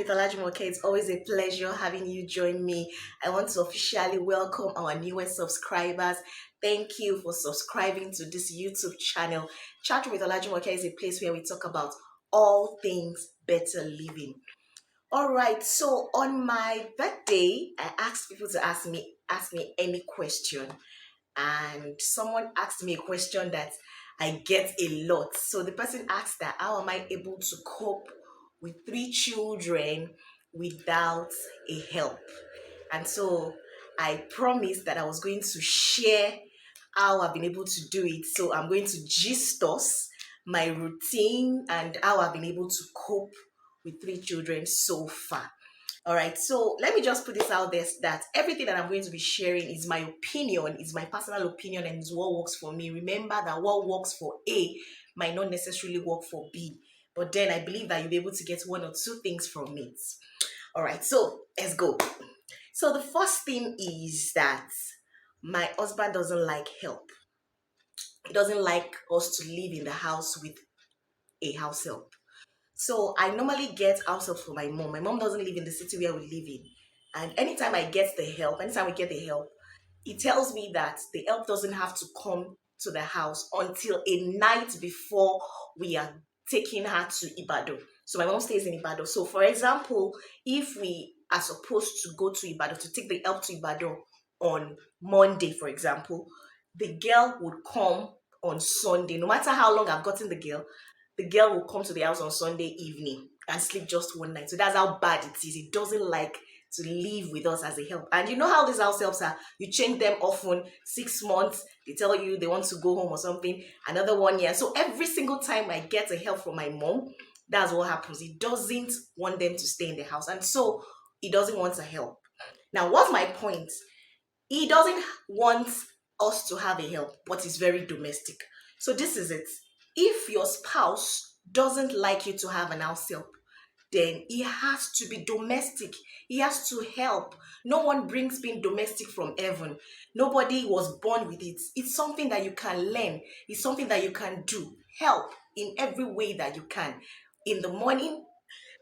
Olajumoke. It's always a pleasure having you join me. I want to officially welcome our newest subscribers. Thank you for subscribing to this YouTube channel. Chat with Olajumoke is a place where we talk about all things better living. All right, so on my birthday, I asked people to ask me any question, and someone asked me a question that I get a lot. So the person asked that how am I able to cope with three children without a help? And so I promised that I was going to share how I've been able to do it. So I'm going to gist us my routine and how I've been able to cope with three children so far. All right, so let me just put this out there that everything that I'm going to be sharing is my opinion, is my personal opinion, and is what works for me. Remember that what works for A might not necessarily work for B, but then I believe that you'll be able to get one or two things from it. All right, so let's go. So the first thing is that my husband doesn't like help. He doesn't like us to live in the house with a house help. So I normally get house help for my mom. My mom doesn't live in the city where we live in. And anytime we get the help, it tells me that the help doesn't have to come to the house until a night before we are taking her to Ibadan. So my mom stays in Ibadan. So for example, if we are supposed to go to Ibadan to take the help to Ibadan on Monday, for example, the girl would come on Sunday. No matter how long I've gotten the girl will come to the house on Sunday evening and sleep just one night. So that's how bad it is. It doesn't like to live with us as a help. And you know how these house helps are. You change them often, 6 months, they tell you they want to go home or something, another 1 year. So every single time I get a help from my mom, that's what happens. He doesn't want them to stay in the house. And so he doesn't want to help. Now, what's my point? He doesn't want us to have a help, but he's very domestic. So this is it. If your spouse doesn't like you to have an house help, then he has to be domestic. He has to help. No one brings being domestic from heaven. Nobody was born with it. It's something that you can learn. It's something that you can do. Help in every way that you can. In the morning,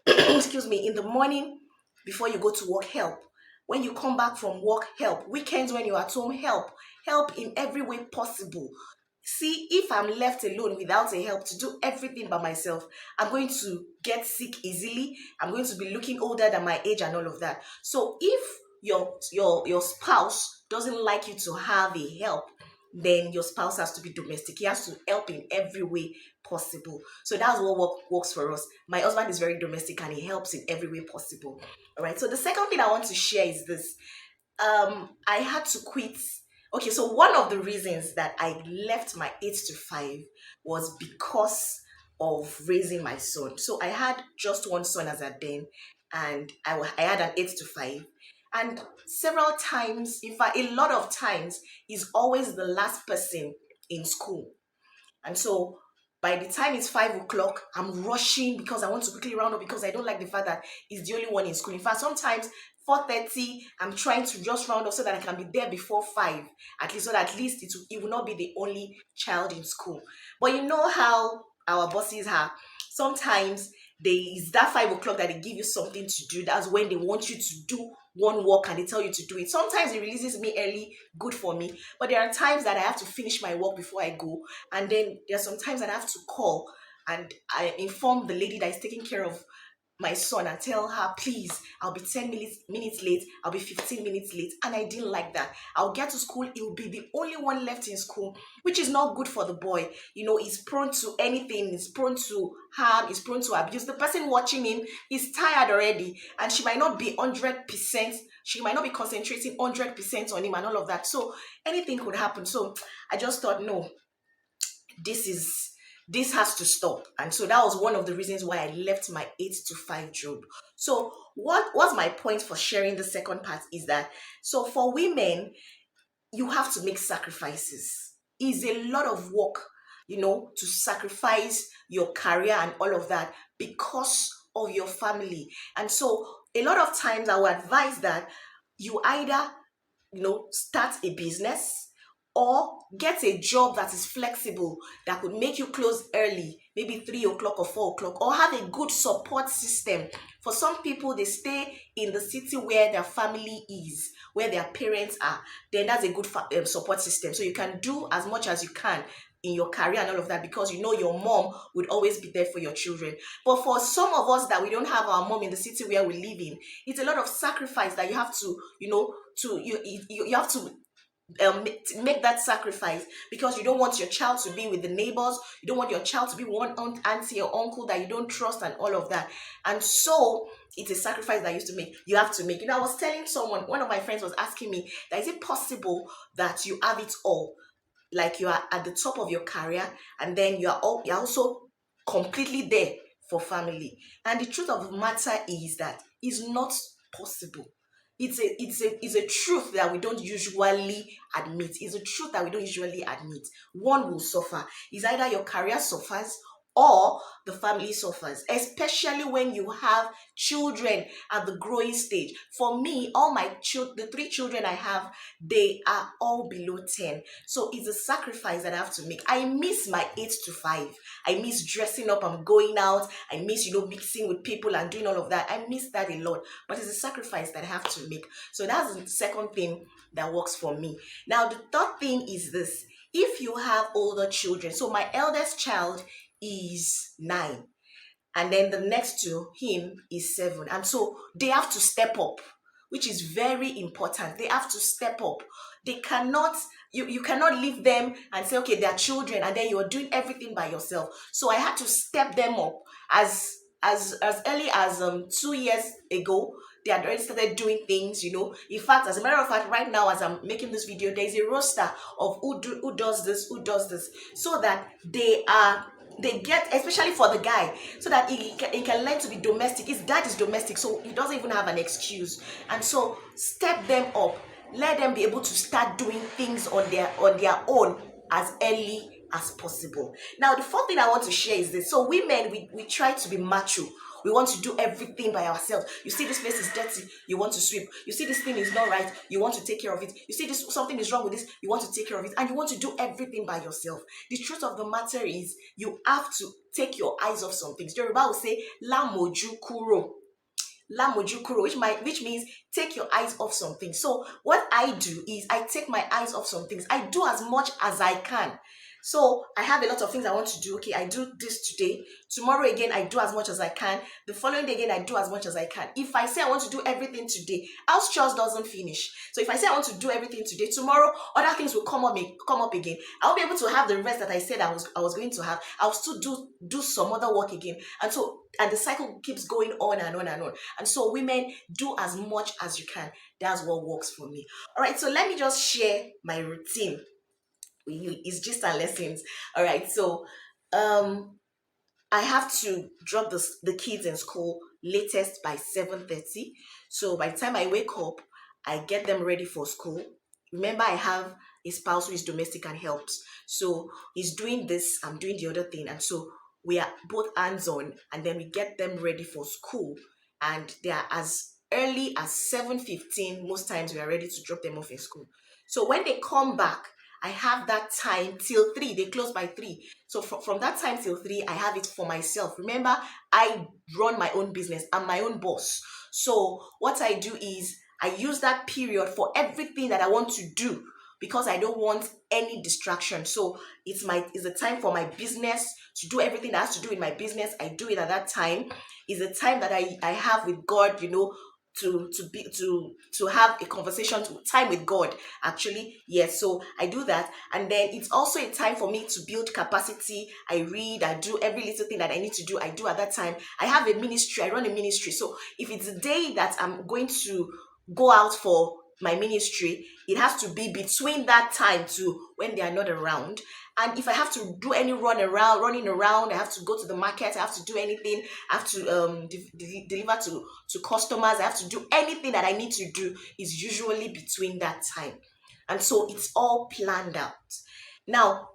excuse me, in the morning before you go to work, help. When you come back from work, help. Weekends when you're at home, help. Help in every way possible. See, if I'm left alone without a help to do everything by myself, I'm going to get sick easily. I'm going to be looking older than my age and all of that. So if your spouse doesn't like you to have a help, then your spouse has to be domestic. He has to help in every way possible. So that's what works for us. My husband is very domestic and he helps in every way possible. All right. So the second thing I want to share is this. I had to quit. Okay, so one of the reasons that I left my 8 to 5 was because of raising my son. So I had just one son as at then, and I had an 8 to 5. And several times, in fact, a lot of times, he's always the last person in school. And so by the time it's 5 o'clock, I'm rushing because I want to quickly round up because I don't like the fact that he's the only one in school. In fact, sometimes 4:30, I'm trying to just round up so that I can be there before 5, at least, so that at least it will not be the only child in school. But you know how our bosses are. Sometimes it's that 5 o'clock that they give you something to do. That's when they want you to do one work and they tell you to do it. Sometimes it releases me early, good for me. But there are times that I have to finish my work before I go. And then there are some times that I have to call and I inform the lady that is taking care of my son and tell her, please, I'll be 10 minutes late, I'll be 15 minutes late. And I didn't like that. I'll get to school, he'll be the only one left in school, which is not good for the boy. You know, he's prone to anything, he's prone to harm, he's prone to abuse. The person watching him is tired already, and she might not be 100%, she might not be concentrating 100% on him and all of that. So anything could happen. So I just thought, no, this has to stop. And so that was one of the reasons why I left my 8 to 5 job. So what's my point for sharing the second part is that, so for women, you have to make sacrifices. It's a lot of work, to sacrifice your career and all of that because of your family. And so a lot of times I would advise that you either start a business or get a job that is flexible, that could make you close early, maybe 3 o'clock or 4 o'clock, or have a good support system. For some people, they stay in the city where their family is, where their parents are. Then that's a good support system. So you can do as much as you can in your career and all of that, because you know your mom would always be there for your children. But for some of us that we don't have our mom in the city where we live in, it's a lot of sacrifice that you have to, you have to make that sacrifice, because you don't want your child to be with the neighbors, you don't want your child to be one auntie or uncle that you don't trust and all of that. And so it's a sacrifice that you have to make. I was telling someone, one of my friends was asking me that is it possible that you have it all, like you are at the top of your career, and then you're also completely there for family. And the truth of the matter is that it's not possible. It's a truth that we don't usually admit. It's a truth that we don't usually admit. One will suffer. It's either your career suffers or the family suffers, especially when you have children at the growing stage. For me, all my children, the 3 children I have, they are all below 10. So it's a sacrifice that I have to make. I miss my 8 to 5. I miss dressing up and going out. I miss, mixing with people and doing all of that. I miss that a lot. But it's a sacrifice that I have to make. So that's the second thing that works for me. Now, the third thing is this. If you have older children, so my eldest child is 9, and then the next to him is 7, and so they have to step up, which is very important. They have to step up. They cannot, you cannot leave them and say, okay, they're children, and then you're doing everything by yourself. So I had to step them up as early as 2 years ago. They had already started doing things. In fact, as a matter of fact, right now as I'm making this video, there is a roster of who does this, so that they get, especially for the guy, so that he can learn to be domestic. His dad is domestic, so he doesn't even have an excuse. And so step them up, let them be able to start doing things on their own as early as possible. Now, the fourth thing I want to share is this. So women, we try to be macho. We want to do everything by ourselves. You see this place is dirty, you want to sweep. You see this thing is not right, you want to take care of it. You see something is wrong with this, you want to take care of it, and you want to do everything by yourself. The truth of the matter is, you have to take your eyes off some things. Yoruba will say, "La moju kuro." La moju kuro, which means take your eyes off some things. So what I do is I take my eyes off some things. I do as much as I can. So I have a lot of things I want to do. Okay, I do this today. Tomorrow again, I do as much as I can. The following day again, I do as much as I can. If I say I want to do everything today, house chores doesn't finish. So if I say I want to do everything today, tomorrow other things will come up again. I won't be able to have the rest that I said I was going to have. I'll still do some other work again. And the cycle keeps going on and on and on. And so women, do as much as you can. That's what works for me. All right, so let me just share my routine. It's just our lessons. All right, so I have to drop the kids in school latest by 7:30. So by the time I wake up, I get them ready for school. Remember, I have a spouse who is domestic and helps. So he's doing this, I'm doing the other thing. And so we are both hands-on, and then we get them ready for school. And they are as early as 7:15. Most times we are ready to drop them off in school. So when they come back, I have that time till 3. They close by 3. So from that time till 3, I have it for myself. Remember, I run my own business. I'm my own boss. So what I do is I use that period for everything that I want to do, because I don't want any distraction. So it's a time for my business, to do everything that has to do with my business. I do it at that time. It's a time that I have with God, to have a conversation, time with God, actually. Yes, so I do that. And then it's also a time for me to build capacity. I read, I do every little thing that I need to do, I do at that time. I have a ministry, I run a ministry. So if it's a day that I'm going to go out for my ministry, it has to be between that time to when they are not around. And if I have to do any running around, I have to go to the market, I have to do anything, I have to deliver to customers, I have to do anything that I need to do, is usually between that time. And so it's all planned out. Now,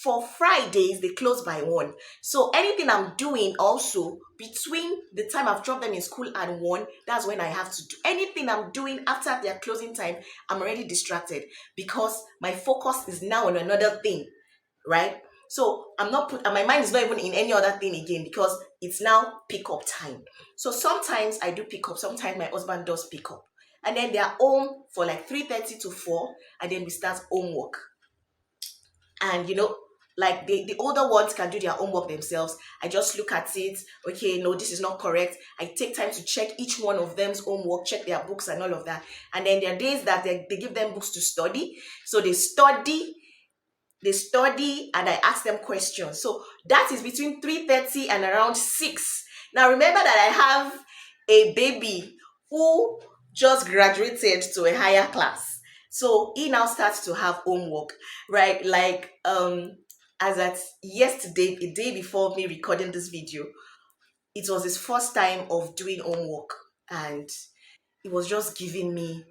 for Fridays, they close by 1. So anything I'm doing also between the time I've dropped them in school and 1, that's when I have to do. Anything I'm doing after their closing time, I'm already distracted, because my focus is now on another thing, right? So I'm not put, and my mind is not even in any other thing again because it's now pick up time. So sometimes I do pick up, sometimes my husband does pick up. And then they're home for like 3:30 to 4, and then we start homework. And like the older ones can do their homework themselves. I just look at it. Okay, no, this is not correct. I take time to check each one of them's homework, check their books and all of that. And then there are days that they give them books to study, so they study and I ask them questions. So that is between 3:30 and around 6. Now remember that I have a baby who just graduated to a higher class. So he now starts to have homework, right? Like as at yesterday, a day before me recording this video, it was his first time of doing homework, and it was just giving me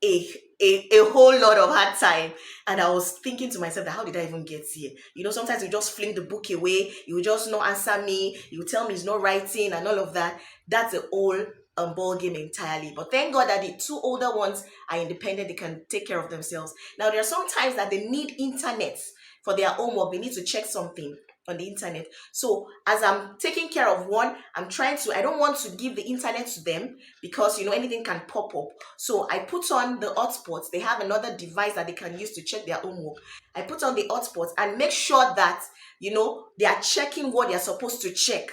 a, a whole lot of hard time. And I was thinking to myself that how did I even get here? Sometimes you just fling the book away, you will just not answer me, you will tell me he's not writing and all of that. That's a whole ball game entirely. But thank God that the two older ones are independent, they can take care of themselves. Now there are some times that they need internet for their homework, they need to check something on the internet. So as I'm taking care of one, I don't want to give the internet to them because anything can pop up. So I put on the hotspots. They have another device that they can use to check their homework. I put on the hotspots and make sure that they are checking what they are supposed to check.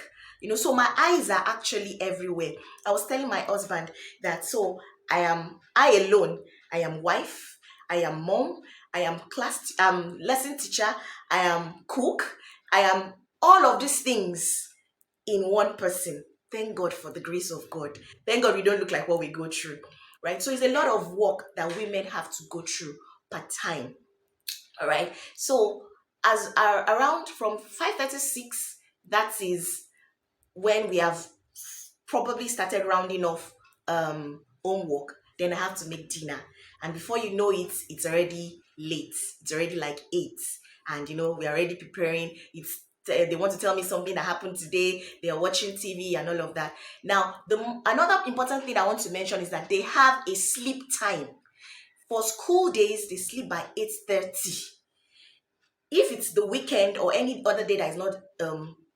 So my eyes are actually everywhere. I was telling my husband that, so I alone, I am wife, I am mom, I am lesson teacher, I am cook, I am all of these things in one person. Thank God for the grace of God. Thank God we don't look like what we go through, right? So it's a lot of work that women have to go through per time. All right. So as around from 5:36, that is when we have probably started rounding off homework. Then I have to make dinner, and before you know it, it's already late. It's already like 8, and we're already preparing. They want to tell me something that happened today. They are watching TV and all of that. Now, another important thing I want to mention is that they have a sleep time. For school days, they sleep by 8:30. If it's the weekend or any other day that is not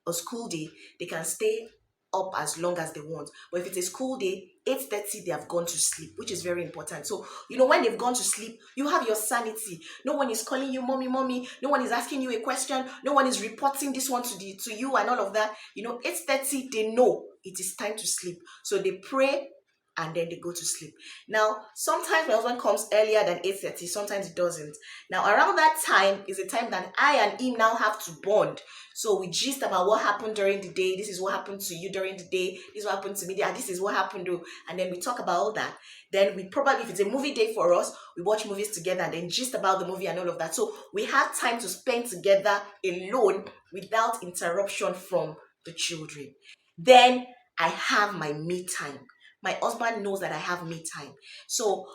a school day, they can stay up as long as they want. But if it's a school day, 8:30 they have gone to sleep, which is very important. So when they've gone to sleep, you have your sanity. No one is calling you mommy, mommy. No one is asking you a question. No one is reporting this one to you and all of that. 8:30 they know it is time to sleep, so they pray and then they go to sleep. Now, sometimes my husband comes earlier than 8:30, sometimes he doesn't. Now, around that time is the time that I and him now have to bond. So we gist about what happened during the day. This is what happened to you during the day. This is what happened to me. This is what happened to. And then we talk about all that. Then we probably, if it's a movie day for us, we watch movies together and then gist about the movie and all of that. So we have time to spend together alone without interruption from the children. Then I have my me time. My husband knows that I have me time. So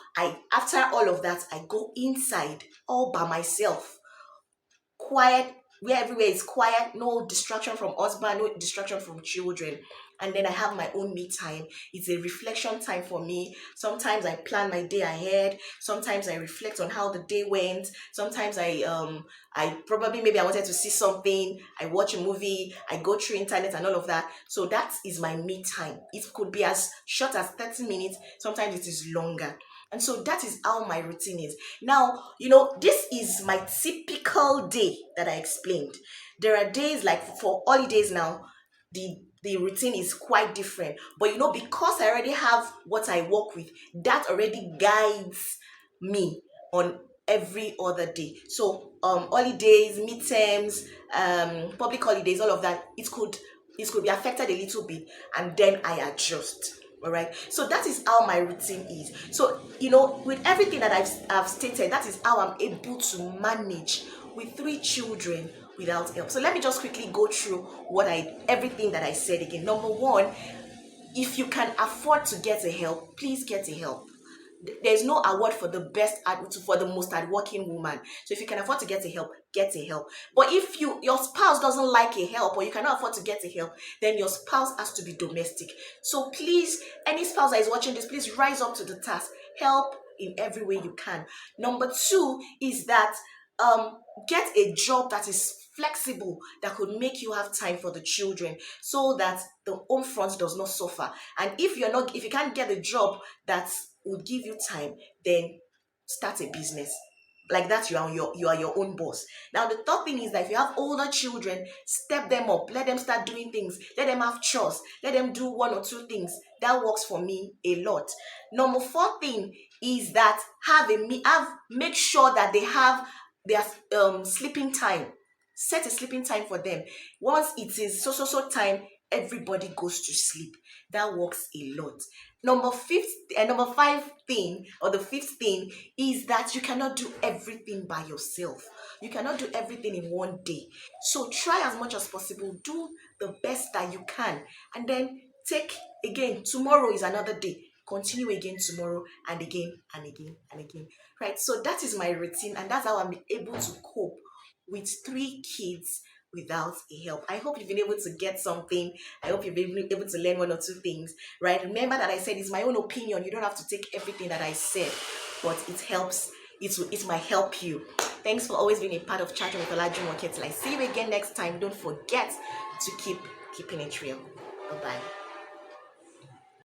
after all of that, I go inside all by myself. Quiet, where everywhere is quiet, no distraction from husband, no distraction from children. And then I have my own me time. It's a reflection time for me. Sometimes I plan my day ahead. Sometimes I reflect on how the day went. Sometimes I probably, maybe I wanted to see something. I watch a movie. I go through internet and all of that. So that is my me time. It could be as short as 30 minutes. Sometimes it is longer. And so that is how my routine is. Now, this is my typical day that I explained. There are days like for holidays now, the routine is quite different. But because I already have what I work with, that already guides me on every other day. So holidays, midterms, public holidays, all of that, it could be affected a little bit, and then I adjust. All right, so that is how my routine is. So with everything that I've stated, that is how I'm able to manage with 3 children without help. So let me just quickly go through everything that I said again. Number 1, if you can afford to get a help, please get a help. There's no award for the most hardworking woman. So if you can afford to get a help, get a help. But if your spouse doesn't like a help, or you cannot afford to get a help, then your spouse has to be domestic. So please, any spouse that is watching this, please rise up to the task. Help in every way you can. Number 2 is that get a job that is flexible, that could make you have time for the children, so that the home front does not suffer. And if you can't get a job that would give you time, then start a business. Like that, you are your own boss. Now the third thing is that if you have older children, step them up, let them start doing things, let them have chores, let them do one or two things. That works for me a lot. Number four thing is that make sure that they have their sleeping time. Set a sleeping time for them. Once it is so time, everybody goes to sleep. That works a lot. Number five thing, or the fifth thing, is that you cannot do everything by yourself. You cannot do everything in one day. So try as much as possible. Do the best that you can, and then take again. Tomorrow is another day. Continue again tomorrow, and again and again and again. Right. So that is my routine, and that's how I'm able to cope with three kids without a help. I hope you've been able to get something. I hope you've been able to learn one or two things, right? Remember that I said it's my own opinion. You don't have to take everything that I said, but it helps. It might help you. Thanks for always being a part of Chatting with Olajumoke. Till I see you again next time. Don't forget to keep keeping it real. Bye bye.